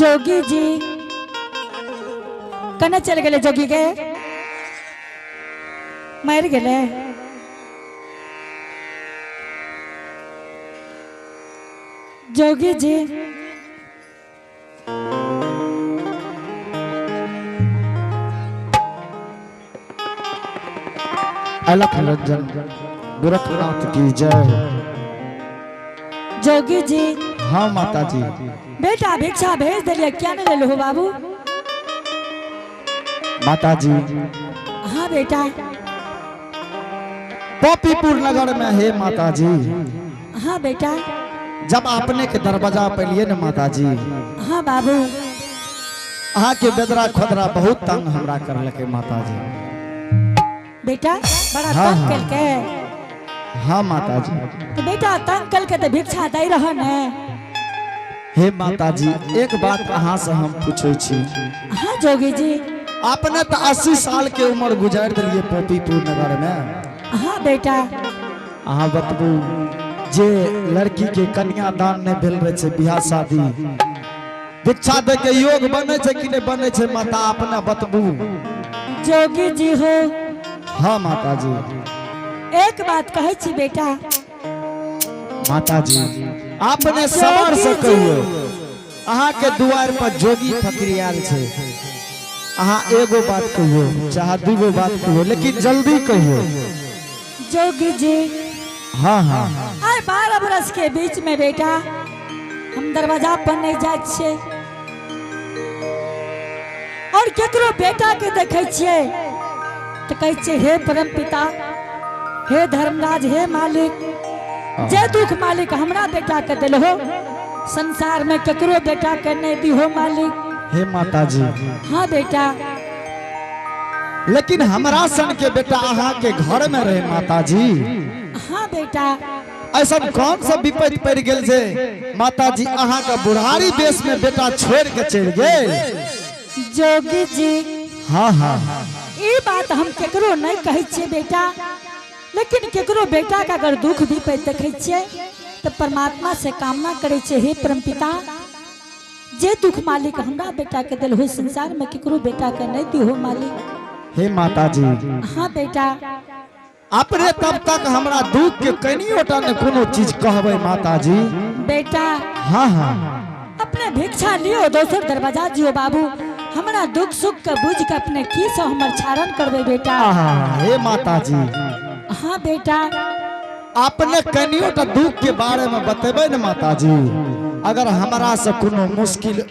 जोगी जी कने चल गए जोगी के मर गए। जोगी जी अलख रंजन गोरखनाथ की जय। जोगी जी हाँ माता जी। बेटा भिक्षा भेज दिलिए, क्या न ले लो बाबू? माता जी हाँ बेटा। पपीपुर नगर में है माता जी। हाँ बेटा। जब आपने के दरवाजा पे लिए न माता जी, हाँ बाबू। अहाँ के बेदरा खोदरा बहुत तंग हमरा कर लके माता जी। बेटा बड़ा हाँ, तंग हाँ। कल के। हाँ माता जी। तो बेटा तंग कल के तो भिक्षा दे रहा न। हे माता जी एक बात अहाँ से हम पूछे छी। हाँ जोगी जी। आपने तो 80 साल के उम्र गुजार दिलिए पपीपुर नगर में। हाँ बेटा। अहाँ बतबू जे लड़की के कन्यादान नहीं भेल रहे छे, बियाह शादी भिक्षा दे के योग बने छे कि नहीं बने छे माता अपना बतबू। जोगी जी हो। हाँ माता जी। एक बात कहे छी बेटा। माता जी आपने सबर से कहियो, अहाँ के द्वार पर जोगी फकीर आयल छे। अहाँ एगो बात कहियो चाहे दूगो बात कहियो, लेकिन जल्दी कहियो। जोगी जी हाँ हाँ। आए 12 बरस के बीच में बेटा हम दरवाजा पर नहीं जाए छे और केकरो बेटा के देखे छिए तो कहे छे हे परम पिता, हे धर्मराज, हे मालिक, जे दुख मालिक हमरा बेटा के दिल हो, संसार में केकरो बेटा के नहीं दी हो मालिक। हे माता जी। हाँ बेटा। लेकिन हमरा सन के बेटा अहाँ के घर में रहे माता जी। हाँ बेटा। ऐसा कौन सा विपत्ति पड़ गेल जे माता जी अहाँ का बुढ़ारी बेस में बेटा छोड़ के चल गए? जोगी जी हाँ हाँ। ये बात हम केकरो नहीं कहे छे बेटा, लेकिन केकरो बेटा का अगर दुख विपत्ति देखे छे तो परमात्मा से कामना करे छे, हे परमपिता, जे दुख मालिक हमरा बेटा के दिल हो, संसार में केकरो बेटा के नहीं दी हो मालिक। हे माता जी। हाँ बेटा। अपने तब तक हमरा दुख के कनियोटा ने कोनो चीज कहबे माता जी। बेटा हाँ हाँ। अपने भिक्षा लियो, दोसर दरवाजा जियो बाबू, हमरा दुख सुख के बुझ के अपने की से हमर छारण करबे बेटा। हे माता जी। हाँ बेटा। अपने कनियोटा दुख के बारे में बतेबे न माता जी, अगर हमरा से कोनो मुश्किल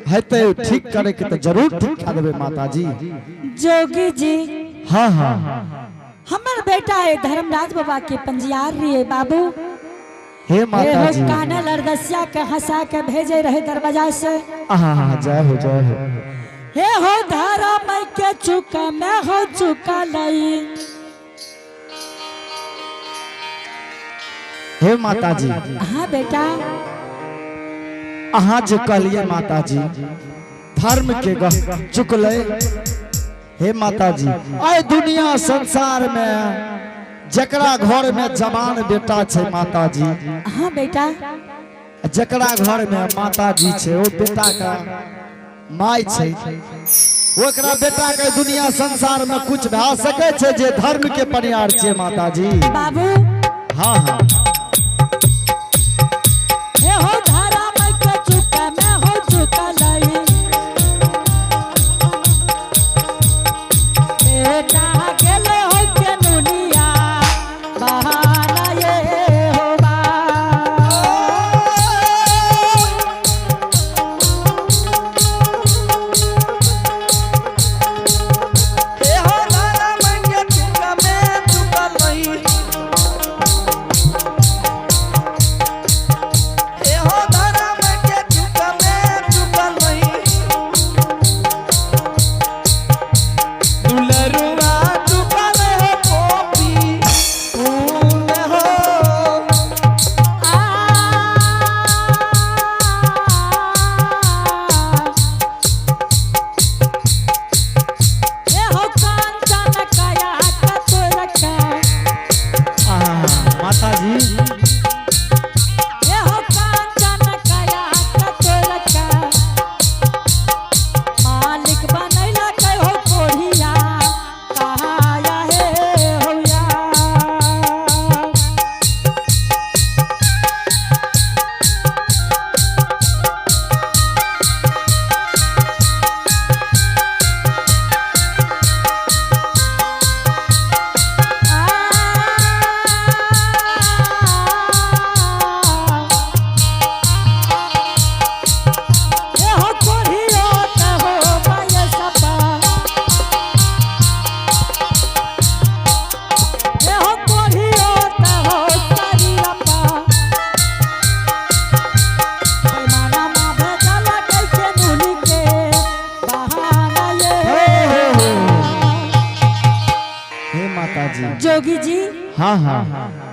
हेते ठीक करे के तो जरूर ठीक कर देबे माता जी। जोगी जी। हाँ हाँ। हमर बेटा है धर्मराज बाबा के पंजियार रही बाबू। हे माता जी। काना लड़दसिया के हंसा के भेजे रहे दरवाजा से। हाँ जय हो जय हो। हे हो धारा मैं के चुका, मैं हो चुका नहीं। हे माता जी। हाँ बेटा। अहाँ जो कहलिए माता जी धर्म के चुकले। हे माता जी आए दुनिया संसार में जकरा घर में जवान बेटा छे माता जी। हाँ बेटा। जकरा घर में माता जी छे, वो बेटा का माय छे, ओकरा बेटा के दुनिया संसार में कुछ भा सके छे जे धर्म के परियार छे माता जी। बाबू। हाँ हाँ। हे हो धारा मैं के चुका, मैं हो चुका नहीं। बेटा गेले हो के नुनिया बहाना ये हो बा। दुलरुआ चुका जी। जोगी जी हाँ हाँ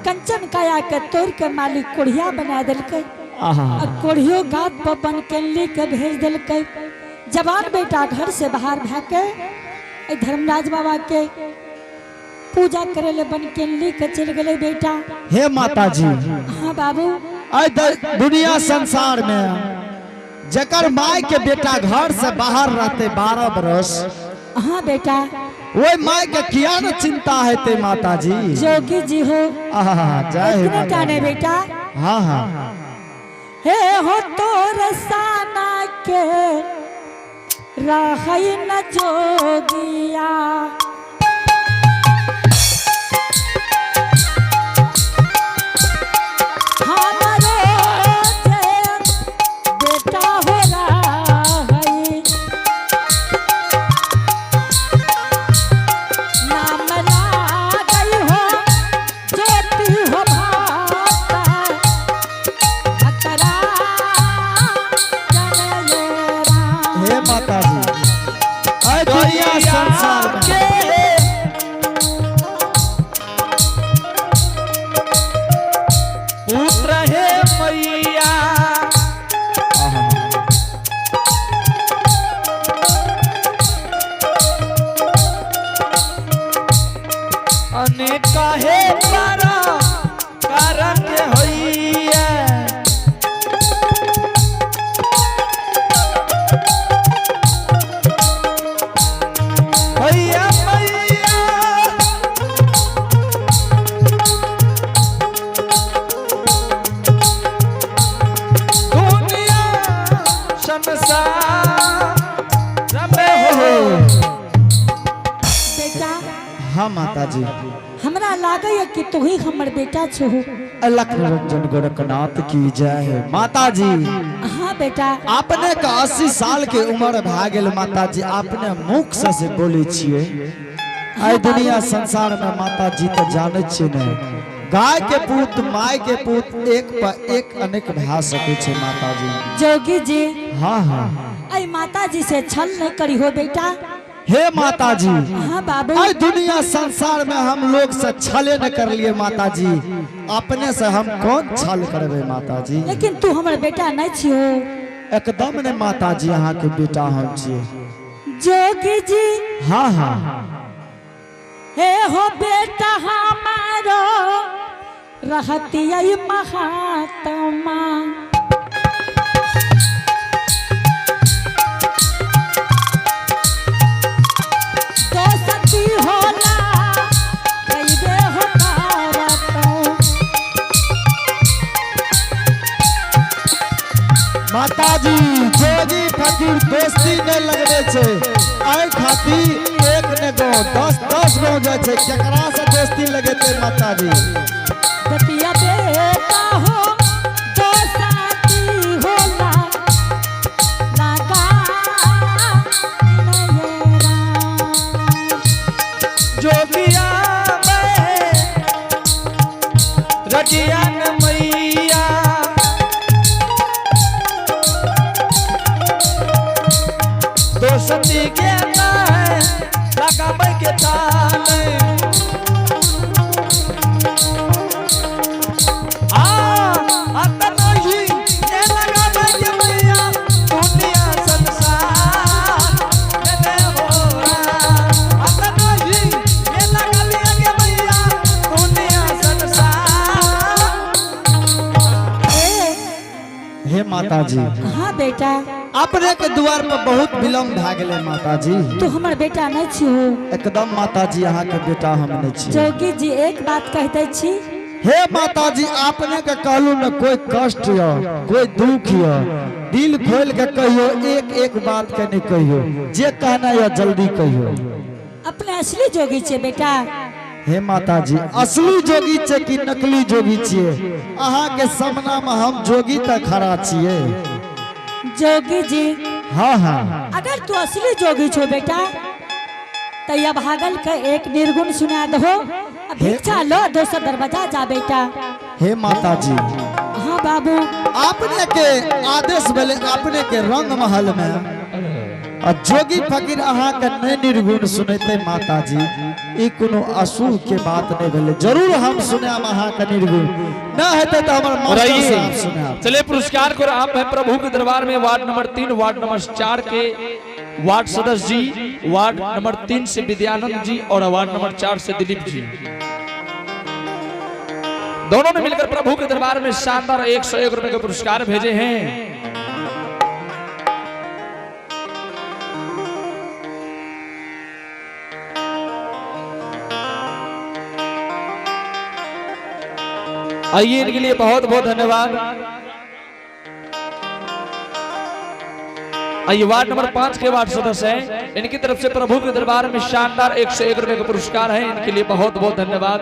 कंचन काया के तोड़ के मालिक कोढ़िया बना दिलकै आहा और कोढ़ियो गात पर बन के ली के भेज दिलकै। जवान बेटा घर से बाहर भागे ए धर्मराज बाबा के पूजा करे ले बन के ली के चल गए बेटा। हे माता जी हाँ बाबू दुनिया संसार में जकर माई के बेटा घर से बाहर रहते 12 बरस, हाँ बेटा वो माई के किया न चिंता है ते माता जी। जोगी जी हो जय हे इतने जाने बेटा। हाँ हाँ हे हो तोर साना के रहई न जोगिया हमारे बेटा हो रहई नाम लागई हो ज्योति हो भाता भतरा जनयेरा। हे माता जी दुनिया संसार में पुत्र है मैया अनेक है पारा कारण के होइए भैया मैया दुनिया संसार में हो बेटा हाँ माता जी। हमरा लागे कि तू ही हमर बेटा छो। अलख निरंजन गोरखनाथ की जय है माता जी। हाँ बेटा आपने का 80 साल के उम्र भा गेल माता जी, आपने मुख से बोले छिए आई दुनिया संसार में माता जी तो जाने छिए नहीं गाय के पूत माय के पूत एक पर एक अनेक भा सके छे माता जी। जोगी जी हाँ हाँ आई माता जी से छल नहीं करी हो बेटा। हे माता जी हाँ बाबू आई दुनिया संसार में हम लोग से छले न कर लिए माता जी, अपने से हम कौन छल करबे माता जी। लेकिन तू हमर बेटा नहीं छियो। एकदम ने माता जी यहाँ के बेटा हम छिए। जोगी जी हाँ हाँ हे हो बेटा हमारो रहती आई महात्मा दोस्ती होला कैबे हो तारतो। माता जी जोगी फकीर दोस्ती न लगबे छे आई खाती एक ने गो 10 गो जाय छे केकरा से दोस्ती लगेते माता जी। दतिया बेटा हो दोस्ती होला लगा नयरा। जोगिया में रजिया न मैया दोस्ती के नाय लगाबै के ताने अतना ही ये लगाबै के मैया दुनिया संसार में हो अतना ही ये लगाबै के मैया दुनिया संसार। हे माता जी हाँ बेटा अपने के द्वार पर बहुत विलम्ब भा गेले माता जी। तू हमर बेटा नहीं छियो। एकदम माता जी यहाँ के बेटा हम नहीं छी। जोगी जी एक बात कहते छी। हे माता जी आपने के कहलू न कोई कष्ट या कोई दुख या दिल खोल के कहियो एक एक बात के नहीं कहियो जे कहना या जल्दी कहियो। अपने असली जोगी छे बेटा। हे माता जी असली जोगी छे कि नकली जोगी छिए अहाँ के सामना में हम जोगी तक खड़ा छिए। जोगी जी हाँ हाँ अगर तू असली जोगी छो बेटा तो यह भागल के एक निर्गुण सुना दो। भिक्षा लो दोसर दरवाजा जा बेटा। हे माता जी हाँ बाबू आपने के आदेश भेले अपने के रंग महल में और जोगी फकीर अहाँ के नहीं निर्गुण सुनते माता जी ई कोनो असूह के बात नहीं भेले। जरूर हम सुनाम अहाँ के निर्गुण ना हेते तो हमर मास्टर साहब सुनाम। चलिए पुरस्कार को आप है प्रभु के दरबार में वार्ड नंबर 3 वार्ड नंबर 4 के वार्ड सदस्य जी, वार्ड नंबर 3 से विद्यानंद जी और वार्ड नंबर 4 से दिलीप जी, दोनों ने मिलकर प्रभु के दरबार में शानदार 101 रुपए के पुरस्कार भेजे हैं। आइए इनके लिए बहुत बहुत धन्यवाद। आइए वार्ड नंबर 5 के वार्ड सदस्य हैं, इनकी तरफ से प्रभु के दरबार में शानदार 101 रुपए का पुरस्कार है। इनके लिए बहुत बहुत धन्यवाद।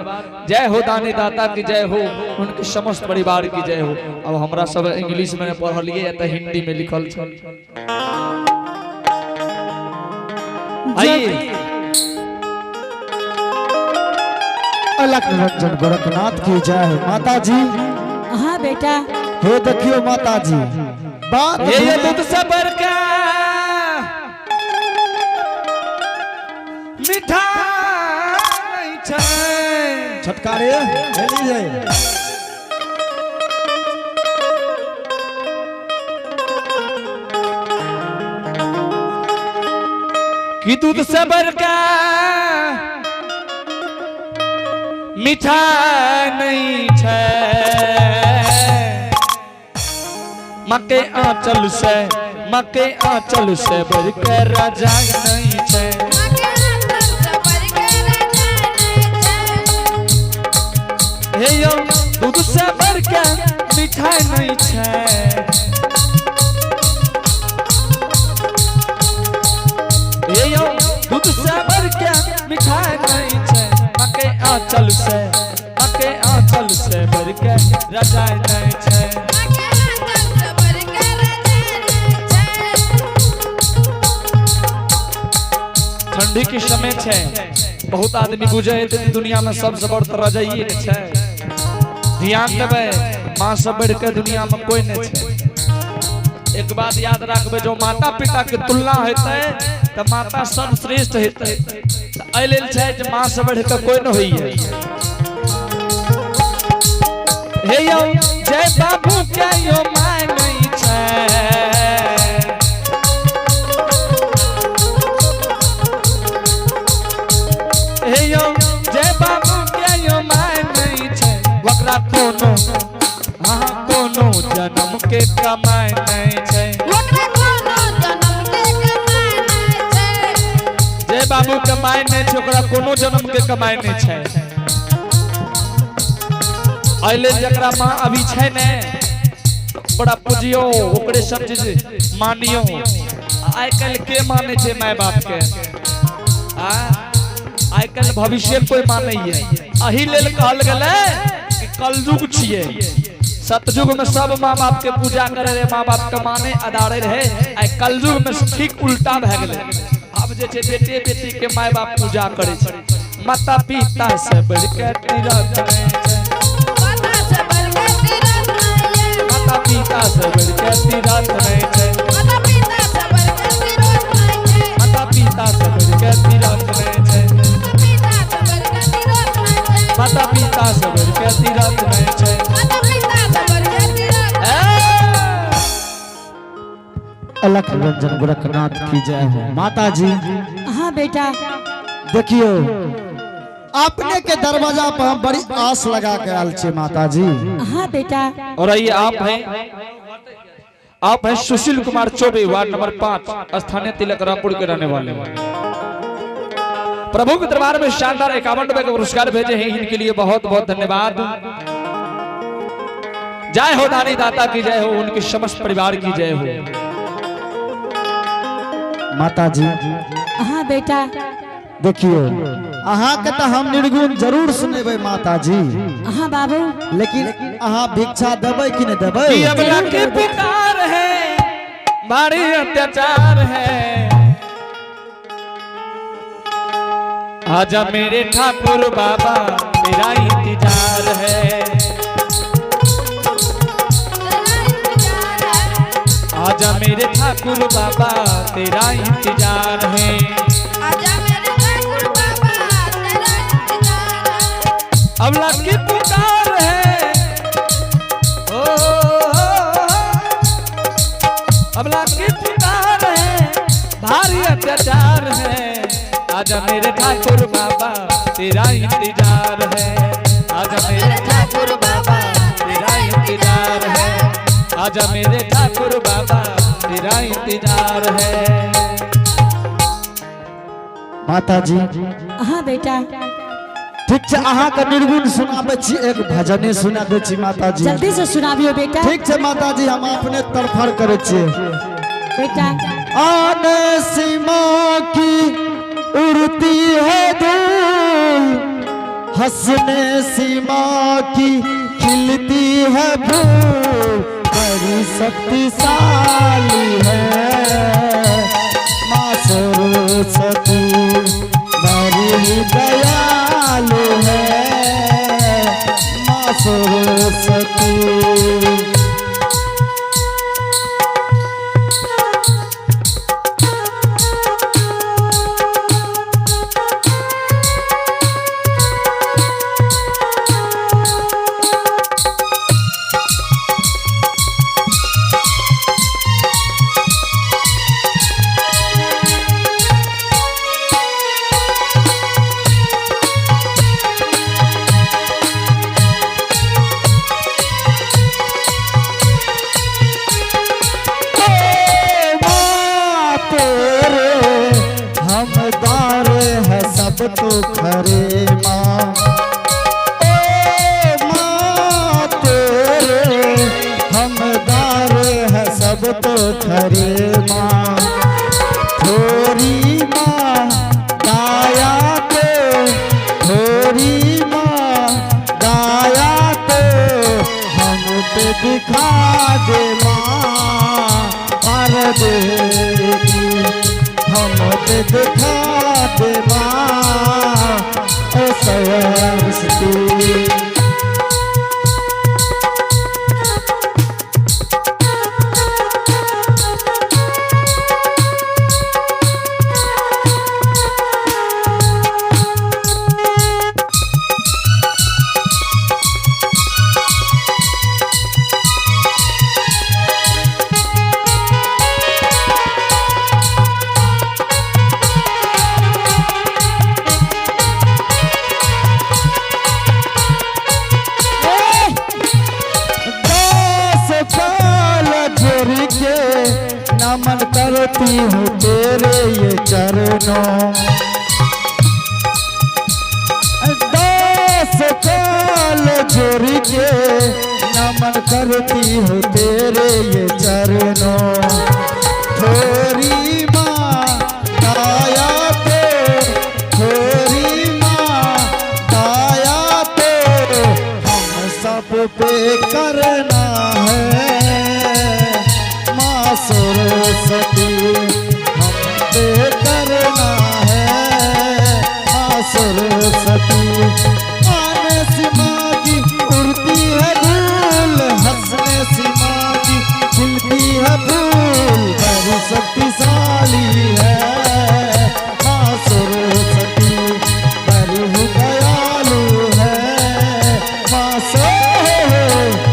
जय हो दानी दाता की जय हो, उनके समस्त परिवार की जय हो। अब हमरा सब इंग्लिश में पढ़लिए या तो हिंदी में लिखल छल। आइए अलख निरंजन गोरखनाथ की जय हो माता जी। हाँ बेटा, हे देखियो माता जी बात ये दूध सबर का मीठा नहीं छै छटकारे जल्दी जाए कि दूध सबर का मीठा नहीं छै, मके आंचल से बढ़कर राजा नहीं छै। हे यो दूध से बढ़कर मीठा नहीं छै, हे यो दूध से बढ़कर मीठा नहीं छै, मके आंचल से बढ़कर राजा नहीं छै। ठंडी के समय छै, बहुत आदमी बुझे दुनिया में सबसे बड़ तो रजाइए छै। ध्यान देवे माँ से बढ़ के दुनिया में कोई नहीं छै। एक बात याद रखबे, जो माता पिता के तुलना होते तो माता सर्वश्रेष्ठ होते, तो लेल छै जे माँ से बढ़ के कोई न होइए। हे यो जय बाबू के यो माय नहीं छै, हे यो जय बाबू के यो माय नहीं छै, वकरा कोनो हाँ कोनो जन्म के कमाई नहीं छै, जय बाबू कमाई नहीं छै, ओकरा कोनो जन्म के कमाई नहीं छै। अइले जकरा माँ अभी छै ने बड़ा पूजियो, ओकरे सब चीज मानियो। आइ काल्हि के माने छै माय बाप के? आइ काल्हि भविष्य कोई माने है। अही लेल कहल गेलै कि कलयुग छिए। सतयुग में सब माँ बाप के पूजा करे रहे, माँ बाप के माने अदारे रहे। आइ कलयुग में ठीक उल्टा भए गेलै। अब जे छै बेटे बेटी के माय बाप पूजा करे छै। माता पिता से बढ़ के तीरथ नहीं छै, माता पिता से बढ़ के तीरथ नहीं छै, माता पिता से बढ़ के तीरथ नहीं छै, माता पिता से बढ़ के तीरथ नहीं छै। अलख निरंजन गोरखनाथ की जय हो माता जी। हाँ बेटा, देखियो अपने के दरवाजा पर हम बड़ी आस लगा के आल छे माता जी। हाँ बेटा, और आइए आप हैं सुशील कुमार चौबे, वार्ड नंबर 5, स्थानीय तिलक रामपुर के रहने वाले। प्रभु के दरबार में शानदार 51 रुपए का पुरस्कार भेजे हैं। इनके लिए बहुत बहुत धन्यवाद। जय हो दानी दाता की जय हो, उनके समस्त परिवार की जय हो। माता जी हाँ बेटा, देखियो अहाँ के तो हम निर्गुण जरूर सुनेबे माता जी। हाँ बाबू, लेकिन अहाँ भिक्षा देबै कि नहीं देबै? कि अबला के पुकार है, भारी अत्याचार है, आजा मेरे ठाकुर बाबा तेरा इंतजार है, आजा मेरे ठाकुर बाबा तेरा इंतजार है। आजा मेरे ठाकुर बाबा तेरा इंतजार है। अबला की पुकार है, ओ अबला की पुकार है, भारी अत्याचार है। आजा मेरे ठाकुर बाबा तेरा इंतजार है। आजा मेरे ठाकुर बाबा तेरा इंतजार है। आजा मेरे ठाकुर बाबा तेरा इंतजार है। माता जी हाँ बेटा, ठीक छै, अहाँ के निर्गुण सुनाबे छी, एक भजने सुना दे छी माता जी। जल्दी से सुनाबियो बेटा। ठीक छै माता जी, हम अपने तरफर करे छिए। बेटा आने सीमा की उड़ती है धूल, हंसने सीमा की खिलती है फूल, बड़ी शक्तिशाली है माँ सरस्वती, बड़ी दयालु है माँ सरस्वती। तो खरे माँ, ओ माँ तेरे हमदार है सब तो खरे माँ। थोड़ी माँ दाया तो, थोड़ी माँ दाया तो हम पे दिखा दे माँ, और देगी हम पे दिखा दे माँ ओ सरस्वती। नमन करती हूँ तेरे ये चरणों, दस काल जोड़ के नमन करती हूँ तेरे ये चरणों। थोड़ी माँ दाया तो, थोड़ी माँ दाया तो हम सब पे करना है माँ सरस्वती, हम पे करना है माँ सरस्वती। आने सीमा की उड़ती है धूल, हंसने सीमा की खिलती है फूल, बड़ी शक्तिशाली है माँ सरस्वती, बड़ी दयालु है माँ सरस्वती।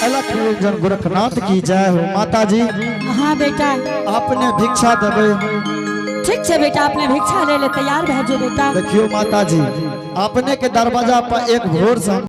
अलख निरंजन गोरखनाथ की जय हो। माता जी हाँ बेटा, आपने भिक्षा देवे। ठीक है बेटा, अपने भिक्षा ले ले, तैयार भेजो बेटा। देखियो माता जी, अपने के दरवाजा पर एक भोर से